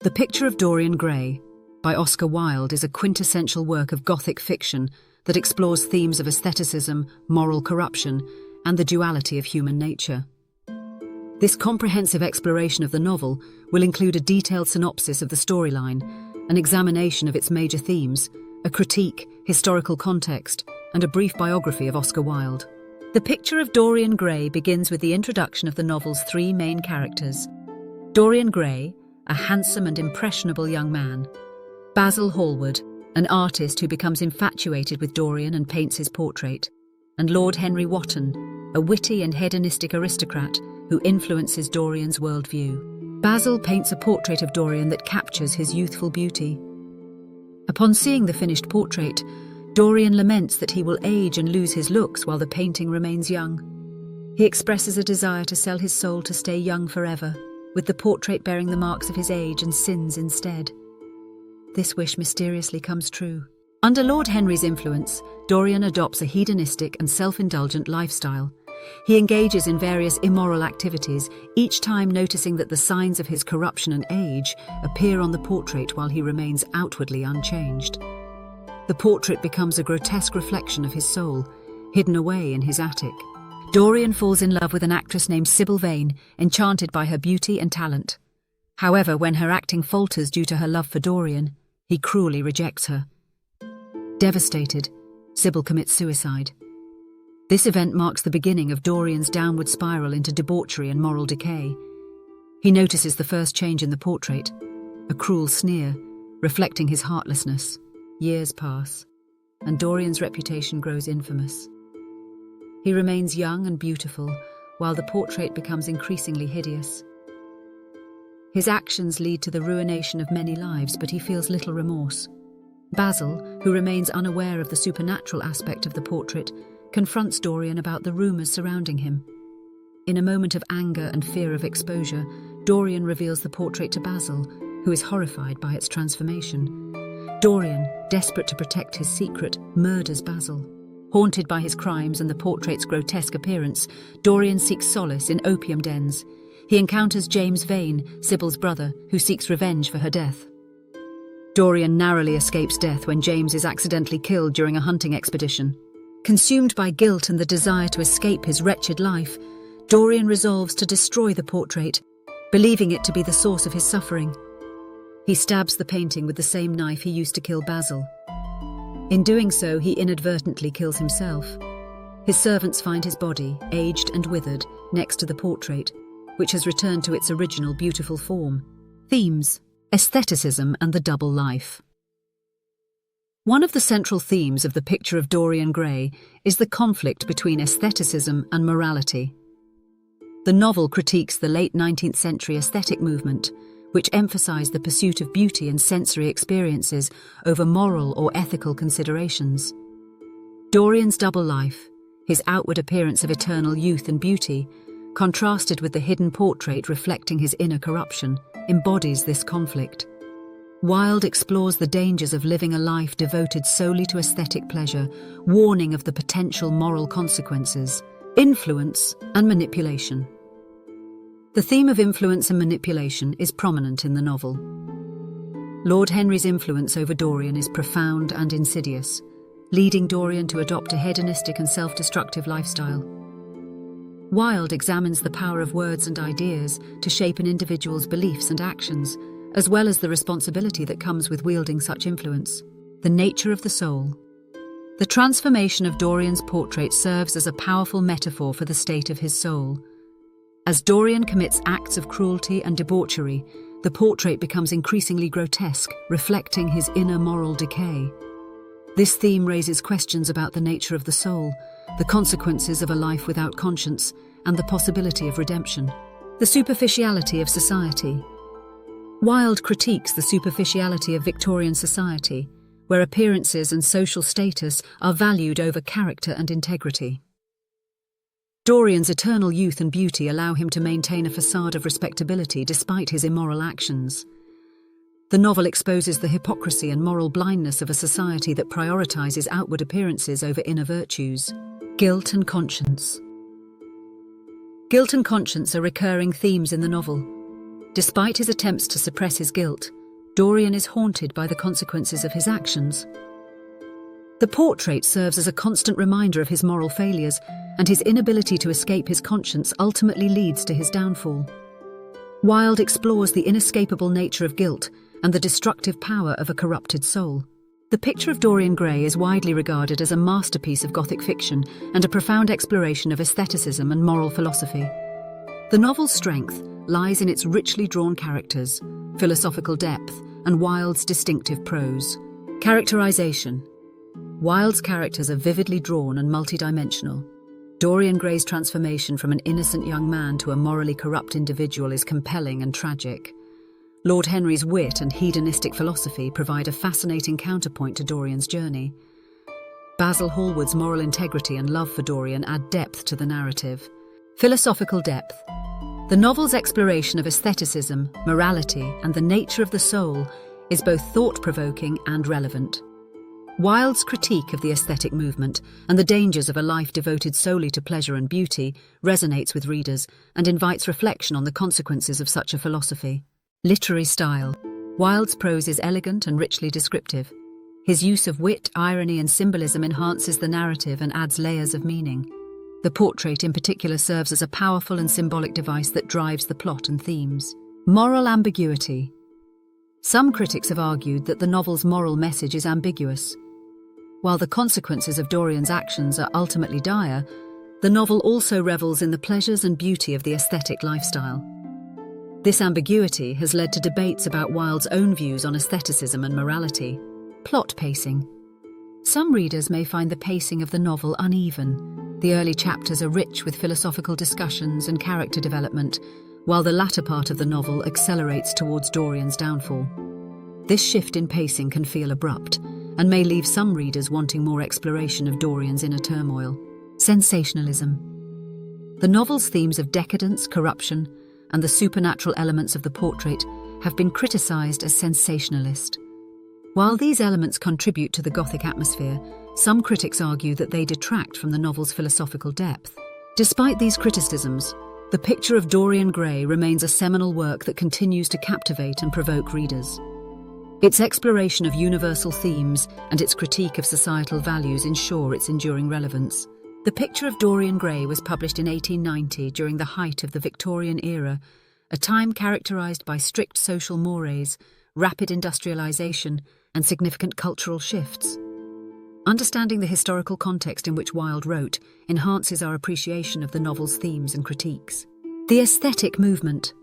The Picture of Dorian Gray by Oscar Wilde is a quintessential work of Gothic fiction that explores themes of aestheticism, moral corruption, and the duality of human nature. This comprehensive exploration of the novel will include a detailed synopsis of the storyline, an examination of its major themes, a critique, historical context, and a brief biography of Oscar Wilde. The Picture of Dorian Gray begins with the introduction of the novel's three main characters: Dorian Gray, a handsome and impressionable young man; Basil Hallward, an artist who becomes infatuated with Dorian and paints his portrait; and Lord Henry Wotton, a witty and hedonistic aristocrat who influences Dorian's worldview. Basil paints a portrait of Dorian that captures his youthful beauty. Upon seeing the finished portrait, Dorian laments that he will age and lose his looks while the painting remains young. He expresses a desire to sell his soul to stay young forever, with the portrait bearing the marks of his age and sins instead. This wish mysteriously comes true. Under Lord Henry's influence, Dorian adopts a hedonistic and self-indulgent lifestyle. He engages in various immoral activities, each time noticing that the signs of his corruption and age appear on the portrait while he remains outwardly unchanged. The portrait becomes a grotesque reflection of his soul, hidden away in his attic. Dorian falls in love with an actress named Sybil Vane, enchanted by her beauty and talent. However, when her acting falters due to her love for Dorian, he cruelly rejects her. Devastated, Sybil commits suicide. This event marks the beginning of Dorian's downward spiral into debauchery and moral decay. He notices the first change in the portrait, a cruel sneer, reflecting his heartlessness. Years pass, and Dorian's reputation grows infamous. He remains young and beautiful, while the portrait becomes increasingly hideous. His actions lead to the ruination of many lives, but he feels little remorse. Basil, who remains unaware of the supernatural aspect of the portrait, confronts Dorian about the rumours surrounding him. In a moment of anger and fear of exposure, Dorian reveals the portrait to Basil, who is horrified by its transformation. Dorian, desperate to protect his secret, murders Basil. Haunted by his crimes and the portrait's grotesque appearance, Dorian seeks solace in opium dens. He encounters James Vane, Sybil's brother, who seeks revenge for her death. Dorian narrowly escapes death when James is accidentally killed during a hunting expedition. Consumed by guilt and the desire to escape his wretched life, Dorian resolves to destroy the portrait, believing it to be the source of his suffering. He stabs the painting with the same knife he used to kill Basil. In doing so, he inadvertently kills himself. His servants find his body, aged and withered, next to the portrait, which has returned to its original beautiful form. Themes: aestheticism and the double life. One of the central themes of the Picture of Dorian Gray is the conflict between aestheticism and morality. The novel critiques the late 19th century aesthetic movement, which emphasized the pursuit of beauty and sensory experiences over moral or ethical considerations. Dorian's double life, his outward appearance of eternal youth and beauty, contrasted with the hidden portrait reflecting his inner corruption, embodies this conflict. Wilde explores the dangers of living a life devoted solely to aesthetic pleasure, warning of the potential moral consequences, influence, and manipulation. The theme of influence and manipulation is prominent in the novel. Lord Henry's influence over Dorian is profound and insidious, leading Dorian to adopt a hedonistic and self-destructive lifestyle. Wilde examines the power of words and ideas to shape an individual's beliefs and actions, as well as the responsibility that comes with wielding such influence. The nature of the soul. The transformation of Dorian's portrait serves as a powerful metaphor for the state of his soul. As Dorian commits acts of cruelty and debauchery, the portrait becomes increasingly grotesque, reflecting his inner moral decay. This theme raises questions about the nature of the soul, the consequences of a life without conscience, and the possibility of redemption. The superficiality of society. Wilde critiques the superficiality of Victorian society, where appearances and social status are valued over character and integrity. Dorian's eternal youth and beauty allow him to maintain a facade of respectability despite his immoral actions. The novel exposes the hypocrisy and moral blindness of a society that prioritizes outward appearances over inner virtues. Guilt and conscience. Guilt and conscience are recurring themes in the novel. Despite his attempts to suppress his guilt, Dorian is haunted by the consequences of his actions. The portrait serves as a constant reminder of his moral failures, and his inability to escape his conscience ultimately leads to his downfall. Wilde explores the inescapable nature of guilt and the destructive power of a corrupted soul. The Picture of Dorian Gray is widely regarded as a masterpiece of Gothic fiction and a profound exploration of aestheticism and moral philosophy. The novel's strength lies in its richly drawn characters, philosophical depth, and Wilde's distinctive prose. Characterization. Wilde's characters are vividly drawn and multidimensional. Dorian Gray's transformation from an innocent young man to a morally corrupt individual is compelling and tragic. Lord Henry's wit and hedonistic philosophy provide a fascinating counterpoint to Dorian's journey. Basil Hallward's moral integrity and love for Dorian add depth to the narrative. Philosophical depth. The novel's exploration of aestheticism, morality, and the nature of the soul is both thought-provoking and relevant. Wilde's critique of the aesthetic movement and the dangers of a life devoted solely to pleasure and beauty resonates with readers and invites reflection on the consequences of such a philosophy. Literary style. Wilde's prose is elegant and richly descriptive. His use of wit, irony, and symbolism enhances the narrative and adds layers of meaning. The portrait in particular serves as a powerful and symbolic device that drives the plot and themes. Moral ambiguity. Some critics have argued that the novel's moral message is ambiguous. While the consequences of Dorian's actions are ultimately dire, the novel also revels in the pleasures and beauty of the aesthetic lifestyle. This ambiguity has led to debates about Wilde's own views on aestheticism and morality. Plot pacing. Some readers may find the pacing of the novel uneven. The early chapters are rich with philosophical discussions and character development, while the latter part of the novel accelerates towards Dorian's downfall. This shift in pacing can feel abrupt, and may leave some readers wanting more exploration of Dorian's inner turmoil. Sensationalism. The novel's themes of decadence, corruption, and the supernatural elements of the portrait have been criticised as sensationalist. While these elements contribute to the Gothic atmosphere, some critics argue that they detract from the novel's philosophical depth. Despite these criticisms, The Picture of Dorian Gray remains a seminal work that continues to captivate and provoke readers. Its exploration of universal themes and its critique of societal values ensure its enduring relevance. The Picture of Dorian Gray was published in 1890 during the height of the Victorian era, a time characterised by strict social mores, rapid industrialisation, and significant cultural shifts. Understanding the historical context in which Wilde wrote enhances our appreciation of the novel's themes and critiques. The aesthetic movement.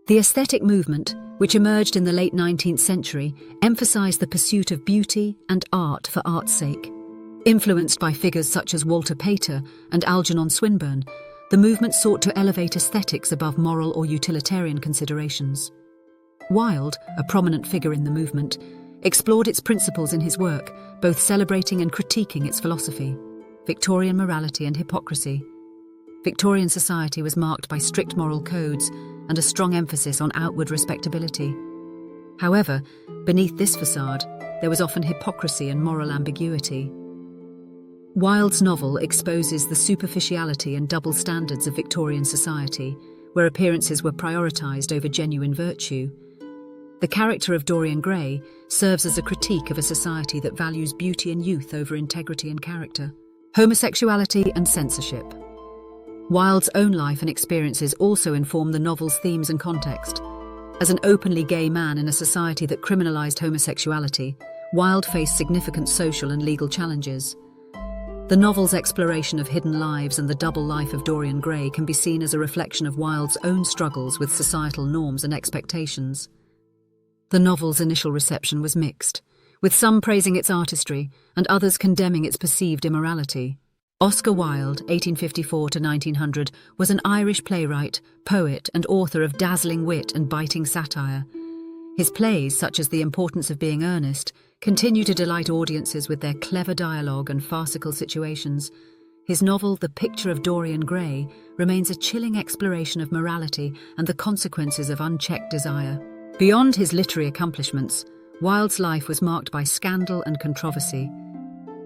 The aesthetic movement, which emerged in the late 19th century, emphasised the pursuit of beauty and art for art's sake. Influenced by figures such as Walter Pater and Algernon Swinburne, the movement sought to elevate aesthetics above moral or utilitarian considerations. Wilde, a prominent figure in the movement, explored its principles in his work, both celebrating and critiquing its philosophy. Victorian morality and hypocrisy. Victorian society was marked by strict moral codes and a strong emphasis on outward respectability. However, beneath this facade, there was often hypocrisy and moral ambiguity. Wilde's novel exposes the superficiality and double standards of Victorian society, where appearances were prioritised over genuine virtue. The character of Dorian Gray serves as a critique of a society that values beauty and youth over integrity and character. Homosexuality and censorship. Wilde's own life and experiences also inform the novel's themes and context. As an openly gay man in a society that criminalised homosexuality, Wilde faced significant social and legal challenges. The novel's exploration of hidden lives and the double life of Dorian Gray can be seen as a reflection of Wilde's own struggles with societal norms and expectations. The novel's initial reception was mixed, with some praising its artistry and others condemning its perceived immorality. Oscar Wilde, 1854 to 1900, was an Irish playwright, poet, and author of dazzling wit and biting satire. His plays, such as The Importance of Being Earnest, continue to delight audiences with their clever dialogue and farcical situations. His novel, The Picture of Dorian Gray, remains a chilling exploration of morality and the consequences of unchecked desire. Beyond his literary accomplishments, Wilde's life was marked by scandal and controversy.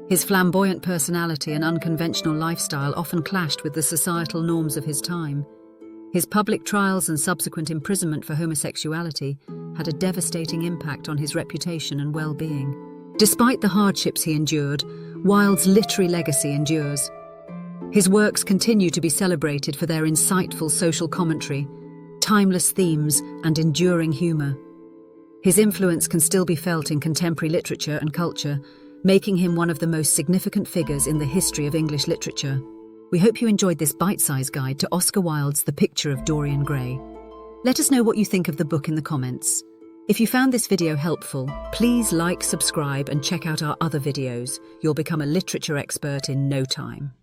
His flamboyant personality and unconventional lifestyle often clashed with the societal norms of his time. His public trials and subsequent imprisonment for homosexuality had a devastating impact on his reputation and well-being. Despite the hardships he endured, Wilde's literary legacy endures. His works continue to be celebrated for their insightful social commentary, timeless themes, and enduring humour. His influence can still be felt in contemporary literature and culture, making him one of the most significant figures in the history of English literature. We hope you enjoyed this bite-sized guide to Oscar Wilde's The Picture of Dorian Gray. Let us know what you think of the book in the comments. If you found this video helpful, please like, subscribe, and check out our other videos. You'll become a literature expert in no time.